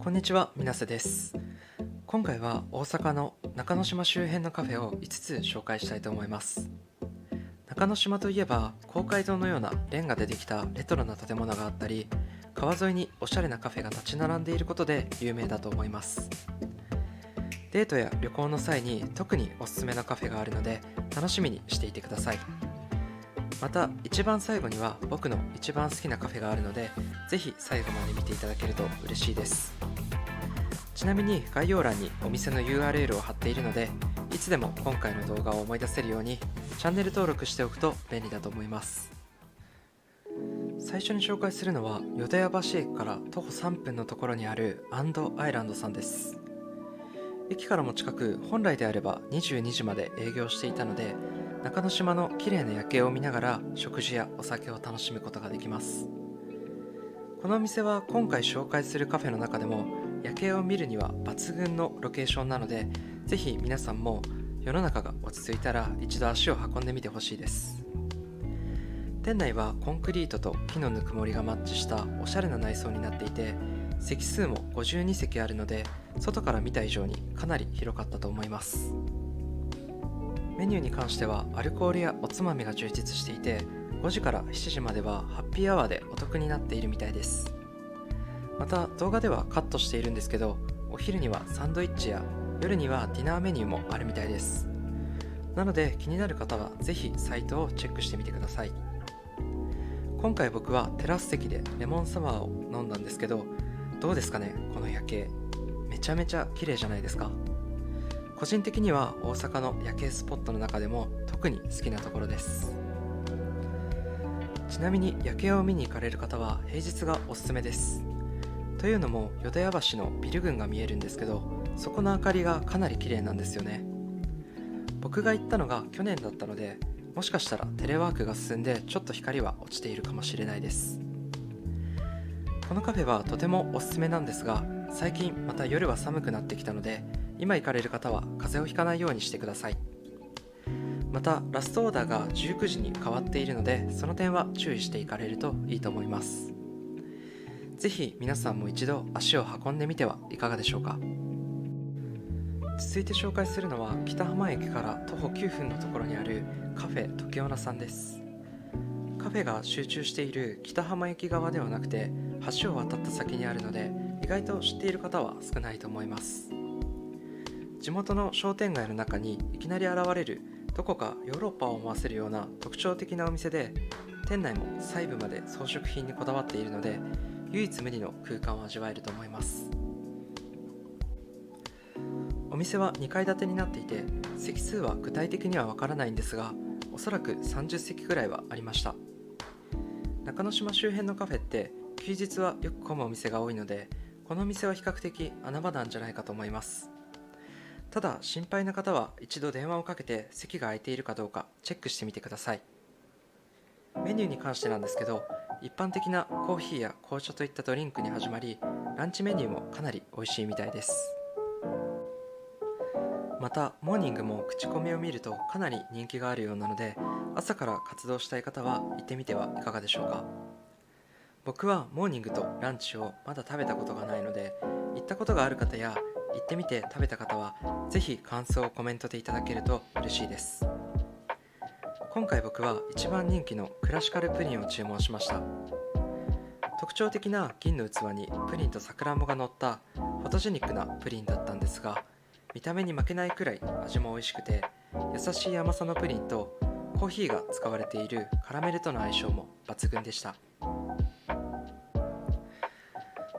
こんにちは、みなせです。今回は大阪の中之島周辺のカフェを5つ紹介したいと思います。中之島といえば、公会堂のようなレンガでできたレトロな建物があったり、川沿いにおしゃれなカフェが立ち並んでいることで有名だと思います。デートや旅行の際に特におすすめのカフェがあるので、楽しみにしていてください。また、一番最後には僕の一番好きなカフェがあるので、ぜひ最後まで見ていただけると嬉しいです。ちなみに概要欄にお店の URL を貼っているので、いつでも今回の動画を思い出せるようにチャンネル登録しておくと便利だと思います。最初に紹介するのは淀屋橋駅から徒歩3分のところにあるアンドアイランドさんです。駅からも近く、本来であれば22時まで営業していたので、中之島の綺麗な夜景を見ながら食事やお酒を楽しむことができます。このお店は今回紹介するカフェの中でも夜景を見るには抜群のロケーションなので、ぜひ皆さんも世の中が落ち着いたら一度足を運んでみてほしいです。店内はコンクリートと木のぬくもりがマッチしたおしゃれな内装になっていて、席数も52席あるので、外から見た以上にかなり広かったと思います。メニューに関してはアルコールやおつまみが充実していて、5時から7時まではハッピーアワーでお得になっているみたいです。また動画ではカットしているんですけど、お昼にはサンドイッチや夜にはディナーメニューもあるみたいです。なので気になる方はぜひサイトをチェックしてみてください。今回僕はテラス席でレモンサワーを飲んだんですけど、どうですかね、この夜景。めちゃめちゃ綺麗じゃないですか。個人的には大阪の夜景スポットの中でも特に好きなところです。ちなみに夜景を見に行かれる方は平日がおすすめです。というのも淀屋橋のビル群が見えるんですけど、そこの明かりがかなり綺麗なんですよね。僕が行ったのが去年だったので、もしかしたらテレワークが進んでちょっと光は落ちているかもしれないです。このカフェはとてもおすすめなんですが、最近また夜は寒くなってきたので、今行かれる方は風邪をひかないようにしてください。またラストオーダーが19時に変わっているので、その点は注意していかれるといいと思います。ぜひ皆さんも一度足を運んでみてはいかがでしょうか。続いて紹介するのは北浜駅から徒歩9分のところにあるカフェ時女さんです。カフェが集中している北浜駅側ではなくて、橋を渡った先にあるので、意外と知っている方は少ないと思います。地元の商店街の中にいきなり現れる、どこかヨーロッパを思わせるような特徴的なお店で、店内も細部まで装飾品にこだわっているので、唯一無二の空間を味わえると思います。お店は2階建てになっていて、席数は具体的にはわからないんですが、おそらく30席くらいはありました。中之島周辺のカフェって休日はよく混むお店が多いので、このお店は比較的穴場なんじゃないかと思います。ただ心配な方は一度電話をかけて席が空いているかどうかチェックしてみてください。メニューに関してなんですけど、一般的なコーヒーや紅茶といったドリンクに始まり、ランチメニューもかなり美味しいみたいです。またモーニングも口コミを見るとかなり人気があるようなので、朝から活動したい方は行ってみてはいかがでしょうか。僕はモーニングとランチをまだ食べたことがないので、行ったことがある方や行ってみて食べた方はぜひ感想をコメントでいただけると嬉しいです。今回僕は一番人気のクラシカルプリンを注文しました。特徴的な銀の器にプリンとさくらんぼが乗ったフォトジェニックなプリンだったんですが、見た目に負けないくらい味も美味しくて、優しい甘さのプリンとコーヒーが使われているカラメルとの相性も抜群でした。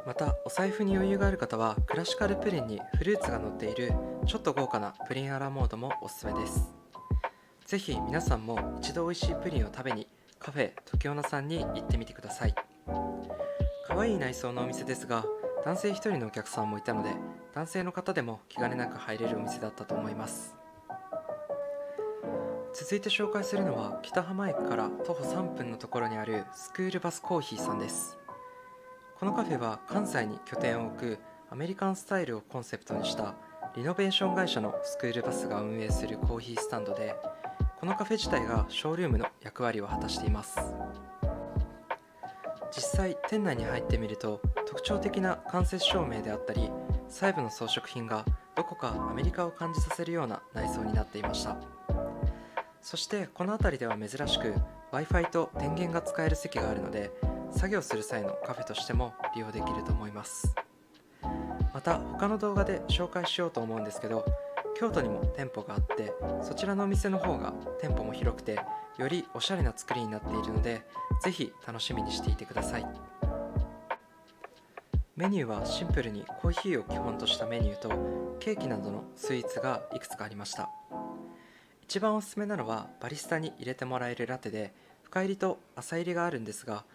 またお財布に余裕がある方はクラシカルプリンにフルーツが乗っているちょっと豪華なプリンアラモードもおすすめです。ぜひ皆さんも一度美味しいプリンを食べにカフェ時女さんに行ってみてください。可愛い内装のお店ですが、男性一人のお客さんもいたので、男性の方でも気兼ねなく入れるお店だったと思います。続いて紹介するのは北浜駅から徒歩3分のところにあるスクールバスコーヒーさんです。このカフェは関西に拠点を置くアメリカンスタイルをコンセプトにしたリノベーション会社のスクールバスが運営するコーヒースタンドで、このカフェ自体がショールームの役割を果たしています。実際店内に入ってみると特徴的な間接照明であったり細部の装飾品がどこかアメリカを感じさせるような内装になっていました。そしてこの辺りでは珍しく Wi-Fi と電源が使える席があるので作業する際のカフェとしても利用できると思います。また他の動画で紹介しようと思うんですけど、京都にも店舗があってそちらのお店の方が店舗も広くてよりおしゃれな作りになっているのでぜひ楽しみにしていてください。メニューはシンプルにコーヒーを基本としたメニューとケーキなどのスイーツがいくつかありました。一番おすすめなのはバリスタに入れてもらえるラテで深入りと浅入りがあるんですが、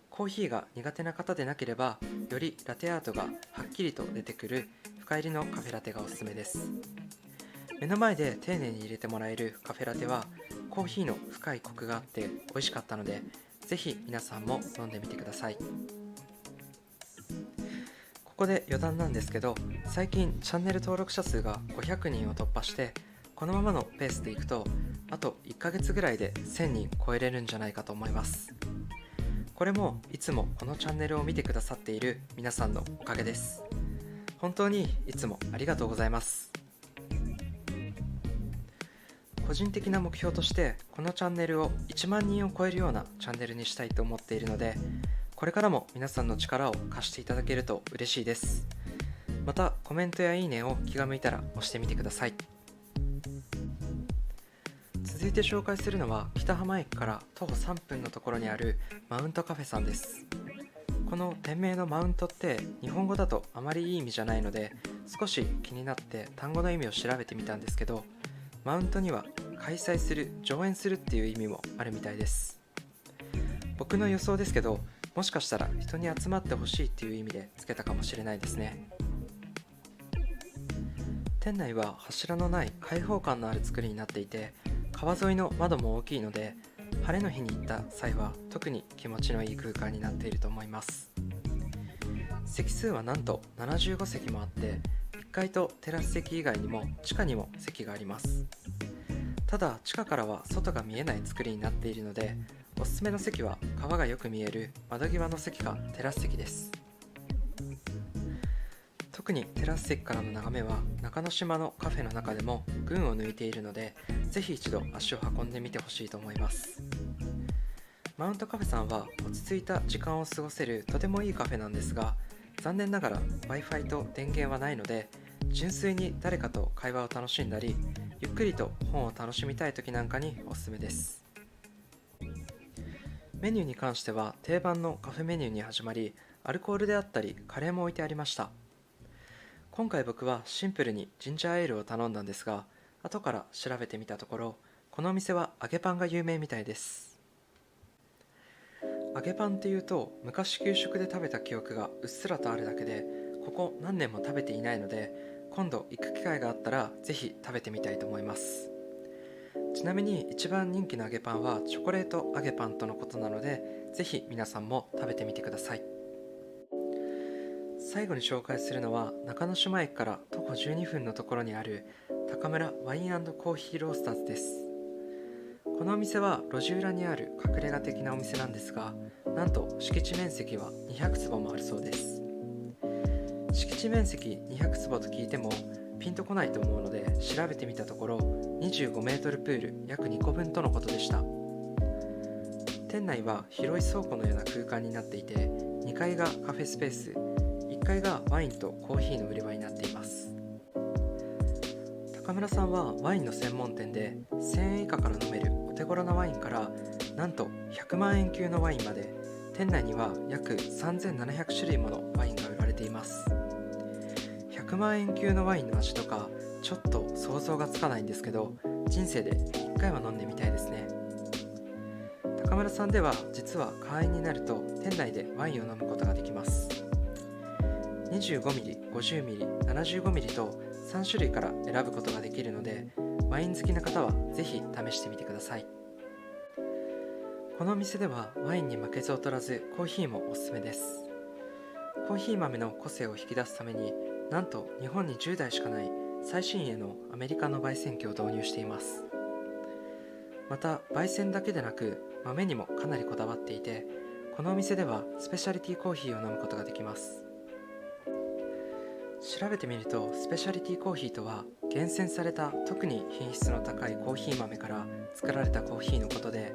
コーヒーが苦手な方でなければよりラテアートがはっきりと出てくる深入りのカフェラテがおすすめです。目の前で丁寧に入れてもらえるカフェラテはコーヒーの深いコクがあって美味しかったのでぜひ皆さんも飲んでみてください。ここで余談なんですけど、最近チャンネル登録者数が500人を突破してこのままのペースでいくとあと1ヶ月ぐらいで1000人超えれるんじゃないかと思います。これもいつもこのチャンネルを見てくださっている皆さんのおかげです。本当にいつもありがとうございます。個人的な目標としてこのチャンネルを1万人を超えるようなチャンネルにしたいと思っているので、これからも皆さんの力を貸していただけると嬉しいです。またコメントやいいねを気が向いたら押してみてください。続いて紹介するのは北浜駅から徒歩3分のところにあるマウントカフェさんです。この店名のマウントって日本語だとあまりいい意味じゃないので少し気になって単語の意味を調べてみたんですけど、マウントには開催する、上演するっていう意味もあるみたいです。僕の予想ですけど、もしかしたら人に集まってほしいっていう意味でつけたかもしれないですね。店内は柱のない開放感のある作りになっていて川沿いの窓も大きいので晴れの日に行った際は特に気持ちのいい空間になっていると思います。席数はなんと75席もあって1階とテラス席以外にも地下にも席があります。ただ地下からは外が見えない作りになっているのでおすすめの席は川がよく見える窓際の席かテラス席です。特にテラス席からの眺めは中之島のカフェの中でも群を抜いているのでぜひ一度足を運んでみてほしいと思います。マウントカフェさんは落ち着いた時間を過ごせるとてもいいカフェなんですが、残念ながら Wi-Fi と電源はないので純粋に誰かと会話を楽しんだりゆっくりと本を楽しみたい時なんかにおすすめです。メニューに関しては定番のカフェメニューに始まりアルコールであったりカレーも置いてありました。今回僕はシンプルにジンジャーエールを頼んだんですが、後から調べてみたところこのお店は揚げパンが有名みたいです。揚げパンっていうと昔給食で食べた記憶がうっすらとあるだけでここ何年も食べていないので今度行く機会があったらぜひ食べてみたいと思います。ちなみに一番人気の揚げパンはチョコレート揚げパンとのことなのでぜひ皆さんも食べてみてください。最後に紹介するのは中之島駅から徒歩12分のところにある高村ワイン&コーヒーロースターズです。このお店は路地裏にある隠れ家的なお店なんですが、なんと敷地面積は200坪もあるそうです。敷地面積200坪と聞いてもピンとこないと思うので調べてみたところ25メートルプール約2個分とのことでした。店内は広い倉庫のような空間になっていて2階がカフェスペース、1階がワインとコーヒーの売り場になっています。高村さんはワインの専門店で1000円以下から飲めるお手頃なワインからなんと100万円級のワインまで店内には約3700種類ものワインが売られています。100万円級のワインの味とかちょっと想像がつかないんですけど人生で1回は飲んでみたいですね。高村さんでは実は会員になると店内でワインを飲むことができます。25ml、50ml、75ml と3種類から選ぶことができるのでワイン好きな方はぜひ試してみてください。このお店ではワインに負けず劣らずコーヒーもおすすめです。コーヒー豆の個性を引き出すためになんと日本に10台しかない最新鋭のアメリカの焙煎機を導入しています。また焙煎だけでなく豆にもかなりこだわっていてこのお店ではスペシャリティコーヒーを飲むことができます。調べてみると、スペシャリティコーヒーとは厳選された特に品質の高いコーヒー豆から作られたコーヒーのことで、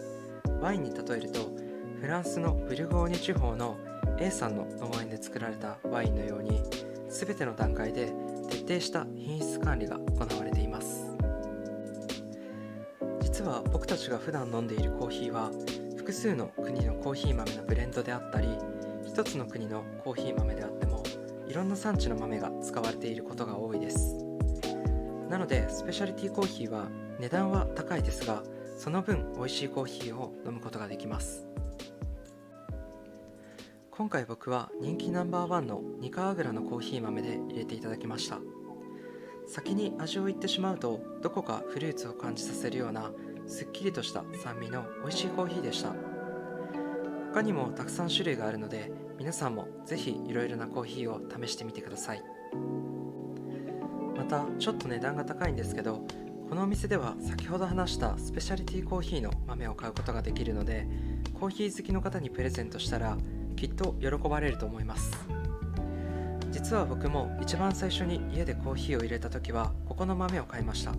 ワインに例えるとフランスのブルゴーニュ地方の A さんの農園で作られたワインのように、全ての段階で徹底した品質管理が行われています。実は僕たちが普段飲んでいるコーヒーは複数の国のコーヒー豆のブレンドであったり、一つの国のコーヒー豆であってもいろんな産地の豆が使われていることが多いです。なのでスペシャリティコーヒーは値段は高いですが、その分美味しいコーヒーを飲むことができます。今回僕は人気ナンバーワンのニカアグラのコーヒー豆で入れていただきました。先に味を言ってしまうと、どこかフルーツを感じさせるようなすっきりとした酸味の美味しいコーヒーでした。他にもたくさん種類があるので、皆さんもぜひいろいろなコーヒーを試してみてください。またちょっと値段が高いんですけど、このお店では先ほど話したスペシャリティコーヒーの豆を買うことができるので、コーヒー好きの方にプレゼントしたらきっと喜ばれると思います。実は僕も一番最初に家でコーヒーを入れた時はここの豆を買いました。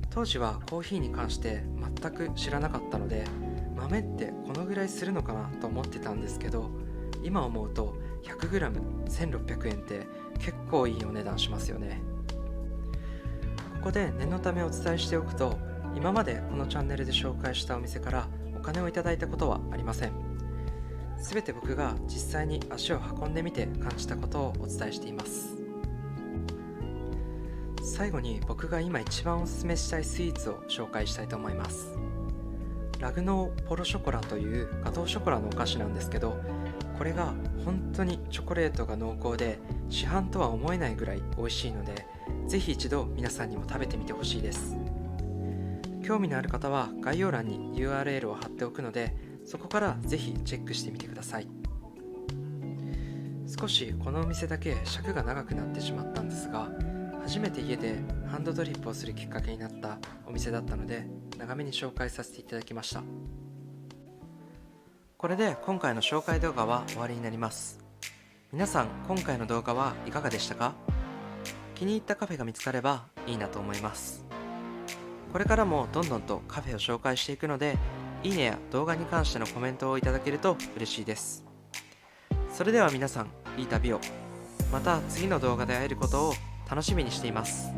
当時はコーヒーに関して全く知らなかったので、豆ってこのぐらいするのかなと思ってたんですけど、今思うと 100g1600 円って結構いいお値段しますよね。ここで念のためお伝えしておくと、今までこのチャンネルで紹介したお店からお金をいただいたことはありません。すべて僕が実際に足を運んでみて感じたことをお伝えしています。最後に僕が今一番おすすめしたいスイーツを紹介したいと思います。ラグノーポロショコラというガトーショコラのお菓子なんですけど、これが本当にチョコレートが濃厚で市販とは思えないぐらい美味しいので、ぜひ一度皆さんにも食べてみてほしいです。興味のある方は概要欄に URL を貼っておくので、そこからぜひチェックしてみてください。少しこのお店だけ尺が長くなってしまったんですが、初めて家でハンドドリップをするきっかけになったお店だったので、長めに紹介させていただきました。これで今回の紹介動画は終わりになります。皆さん今回の動画はいかがでしたか？気に入ったカフェが見つかればいいなと思います。これからもどんどんとカフェを紹介していくので、いいねや動画に関してのコメントをいただけると嬉しいです。それでは皆さん、いい旅を。また次の動画で会えることを楽しみにしています。